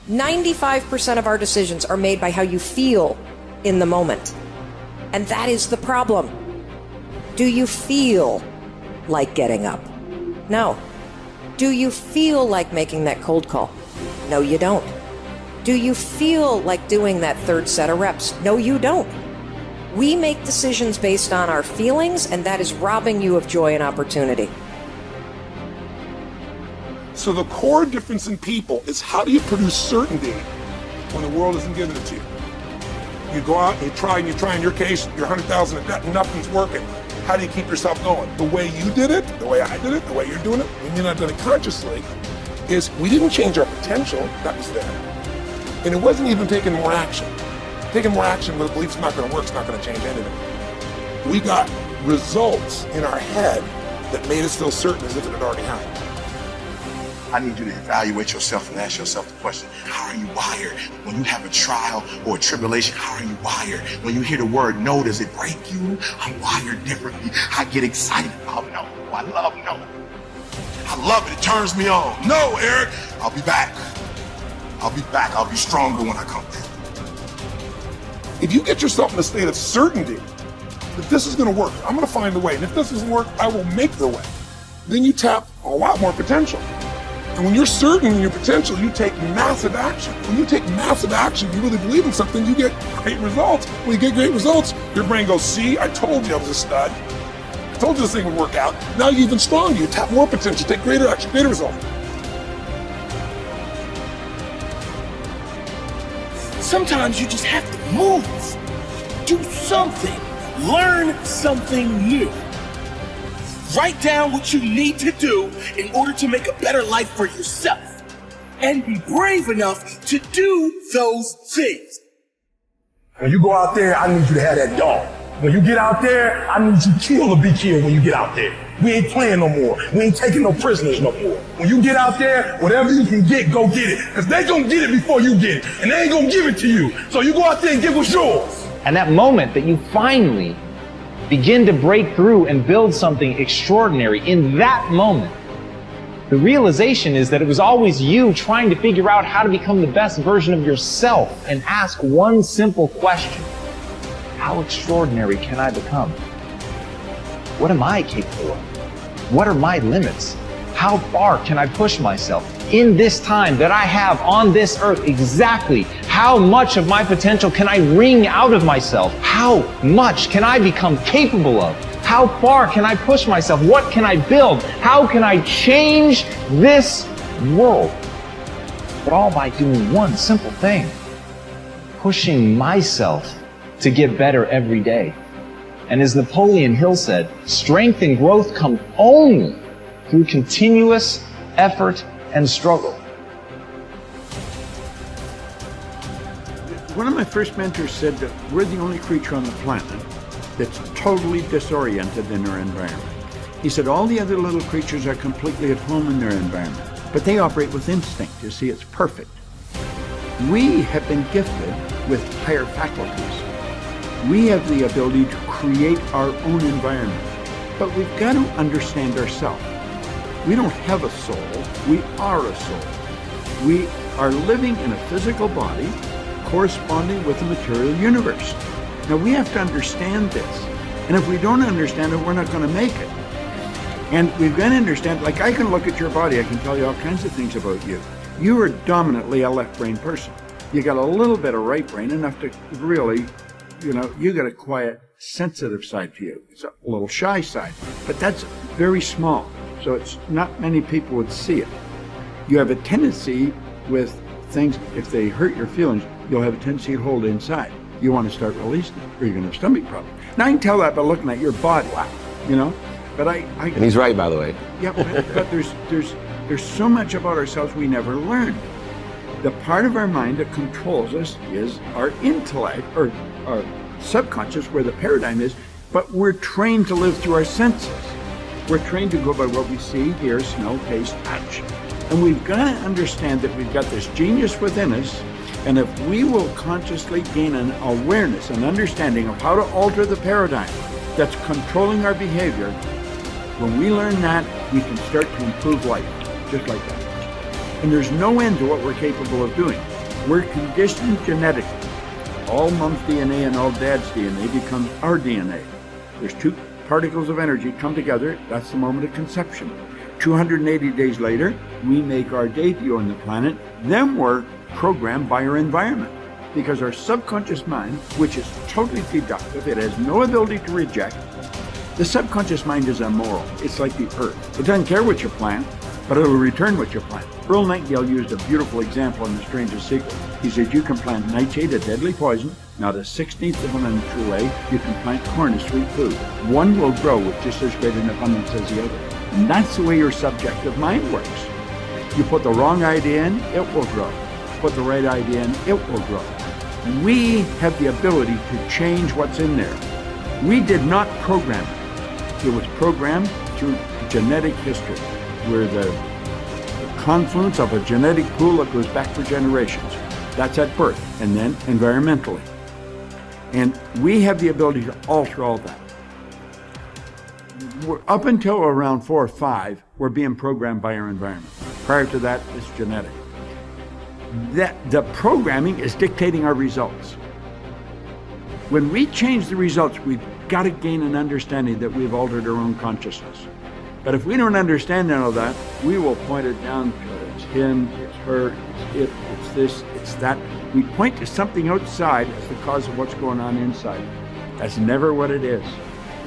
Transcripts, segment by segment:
95% of our decisions are made by how you feel in the moment. And that is the problem. Do you feel like getting up? No. Do you feel like making that cold call? No, you don't. Do you feel like doing that third set of reps? No, you don't. We make decisions based on our feelings, and that is robbing you of joy and opportunity. So the core difference in people is, how do you produce certainty when the world isn't giving it to you? You go out and you try, in your case, you're 100,000 in debt and nothing's working. How do you keep yourself going? The way you did it, the way I did it, the way you're doing it, when you're not doing it consciously, is we didn't change our potential, that was there. And it wasn't even taking more action. Taking more action with a belief it's not going to work, it's not going to change anything. We got results in our head that made us feel certain as if it had already happened. I need you to evaluate yourself and ask yourself the question, how are you wired? When you have a trial or a tribulation, how are you wired? When you hear the word no, does it break you? I'm wired differently. I get excited about no. I love no. I love it. It turns me on. No, Eric, I'll be back. I'll be back. I'll be stronger when I come back. If you get yourself in a state of certainty that this is going to work, I'm going to find the way, and if this doesn't work, I will make the way, then you tap a lot more potential. And when you're certain in your potential, you take massive action. When you take massive action, you really believe in something, you get great results. When you get great results, your brain goes, see, I told you I was a stud. I told you this thing would work out. Now you're even stronger. You tap more potential, take greater action, greater results. Sometimes you just have to move, do something, learn something new. Write down what you need to do in order to make a better life for yourself. And be brave enough to do those things. When you go out there, I need you to have that dog. When you get out there, I need you to kill or be killed when you get out there. We ain't playing no more. We ain't taking no prisoners no more. When you get out there, whatever you can get, go get it. Because they gonna get it before you get it. And they ain't gonna give it to you. So you go out there and get what's yours. And that moment that you finally begin to break through and build something extraordinary, in that moment, the realization is that it was always you trying to figure out how to become the best version of yourself, and ask one simple question: how extraordinary can I become? What am I capable of? What are my limits? How far can I push myself? In this time that I have on this earth, exactly how much of my potential can I wring out of myself? How much can I become capable of? How far can I push myself? What can I build? How can I change this world? But all by doing one simple thing: pushing myself to get better every day. And as Napoleon Hill said, strength and growth come only through continuous effort and struggle. One of my first mentors said that we're the only creature on the planet that's totally disoriented in our environment. He said all the other little creatures are completely at home in their environment, but they operate with instinct. You see, it's perfect. We have been gifted with higher faculties. We have the ability to create our own environment, but we've got to understand ourselves. We don't have a soul, we are a soul. We are living in a physical body corresponding with the material universe. Now we have to understand this, and if we don't understand it, we're not going to make it. And we've got to understand, like I can look at your body, I can tell you all kinds of things about you. You are dominantly a left brain person. You got a little bit of right brain, enough to really, you got a quiet, sensitive side to you. It's a little shy side, but that's very small. So it's not many people would see it. You have a tendency with things, if they hurt your feelings, you'll have a tendency to hold it inside. You want to start releasing it, or you're going to have stomach problems. Now I can tell that by looking at your body, But and he's right, by the way. Yeah, but there's so much about ourselves we never learned. The part of our mind that controls us is our intellect, or our subconscious, where the paradigm is, but we're trained to live through our senses. We're trained to go by what we see, hear, smell, taste, touch. And we've got to understand that we've got this genius within us, and if we will consciously gain an awareness, an understanding of how to alter the paradigm that's controlling our behavior, when we learn that, we can start to improve life, just like that. And there's no end to what we're capable of doing. We're conditioned genetically. All mom's DNA and all dad's DNA becomes our DNA. There's two particles of energy come together. That's the moment of conception. 280 days later, we make our debut on the planet. Then we're programmed by our environment. Because our subconscious mind, which is totally deductive, it has no ability to reject. The subconscious mind is immoral. It's like the earth. It doesn't care what you plant, but it'll return what you plant. Earl Nightingale used a beautiful example in The Strangest Secret. He said, you can plant nightshade, a deadly poison, not a 16th of an inch away. You can plant corn, a sweet food. One will grow with just as great an abundance as the other. And that's the way your subjective mind works. You put the wrong idea in, it will grow. Put the right idea in, it will grow. We have the ability to change what's in there. We did not program it. It was programmed through genetic history. We're the confluence of a genetic pool that goes back for generations. That's at birth, and then environmentally. And we have the ability to alter all that. Up until around 4 or 5, we're being programmed by our environment. Prior to that, it's genetic. The programming is dictating our results. When we change the results, we've got to gain an understanding that we've altered our own consciousness. But if we don't understand all that, we will point it down to it's him, it's her, it's it, it's this, it's that. We point to something outside as the cause of what's going on inside. That's never what it is.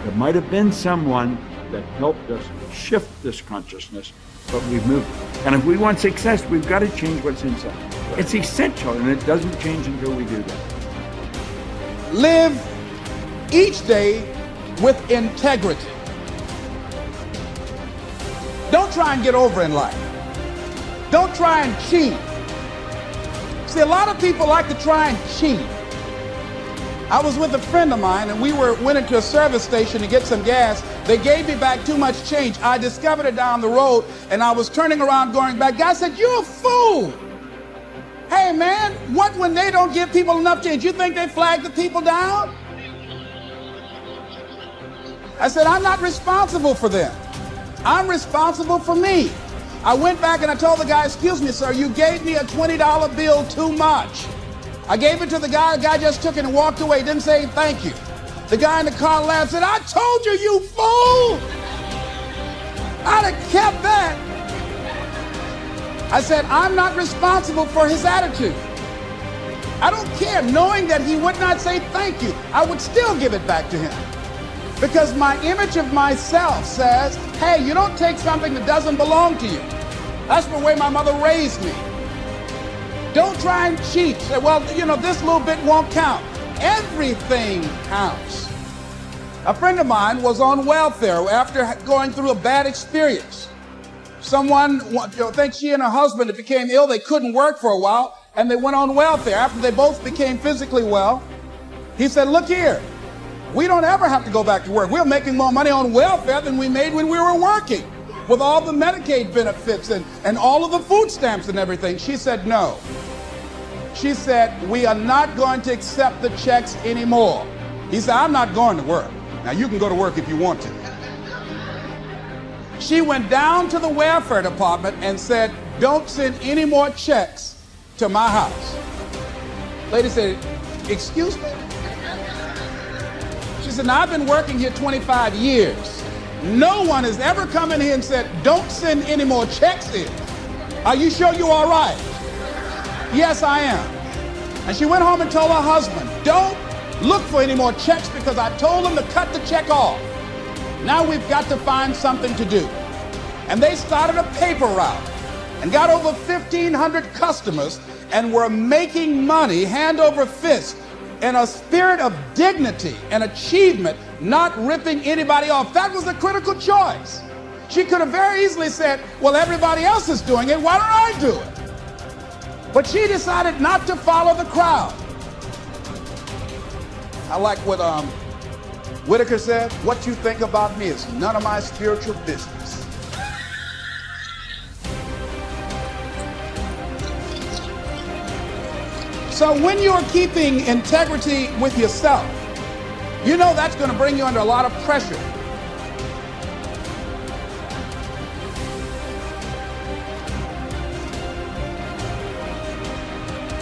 It might have been someone that helped us shift this consciousness, but we've moved. And if we want success, we've got to change what's inside. It's essential, and it doesn't change until we do that. Live each day with integrity. Don't try and get over in life. Don't try and cheat. See, a lot of people like to try and cheat. I was with a friend of mine, and we went into a service station to get some gas. They gave me back too much change. I discovered it down the road, and I was turning around going back. Guy said, "You're a fool." Hey, man, what when they don't give people enough change? You think they flag the people down? I said, I'm not responsible for them. I'm responsible for me. I went back and I told the guy, excuse me, sir, you gave me a $20 bill too much. I gave it to the guy just took it and walked away, didn't say thank you. The guy in the car laughed, said, I told you, you fool. I'd have kept that. I said, I'm not responsible for his attitude. I don't care, knowing that he would not say thank you, I would still give it back to him. Because my image of myself says, hey, you don't take something that doesn't belong to you. That's the way my mother raised me. Don't try and cheat. Say, well, you know, this little bit won't count. Everything counts. A friend of mine was on welfare after going through a bad experience. Someone, I think she and her husband became ill. They couldn't work for a while, and they went on welfare. After they both became physically well, he said, look here. We don't ever have to go back to work. We're making more money on welfare than we made when we were working, with all the Medicaid benefits and all of the food stamps and everything. She said, no. She said, we are not going to accept the checks anymore. He said, I'm not going to work. Now, you can go to work if you want to. She went down to the welfare department and said, don't send any more checks to my house. Lady said, excuse me? She said, now I've been working here 25 years. No one has ever come in here and said, don't send any more checks in. Are you sure you're all right? Yes, I am. And she went home and told her husband, don't look for any more checks because I told them to cut the check off. Now we've got to find something to do. And they started a paper route and got over 1,500 customers and were making money hand over fist in a spirit of dignity and achievement, not ripping anybody off. That was a critical choice. She could have very easily said, well, everybody else is doing it, why don't I do it? But she decided not to follow the crowd. I like what Whitaker said, what you think about me is none of my spiritual business. So when you're keeping integrity with yourself, you know that's going to bring you under a lot of pressure.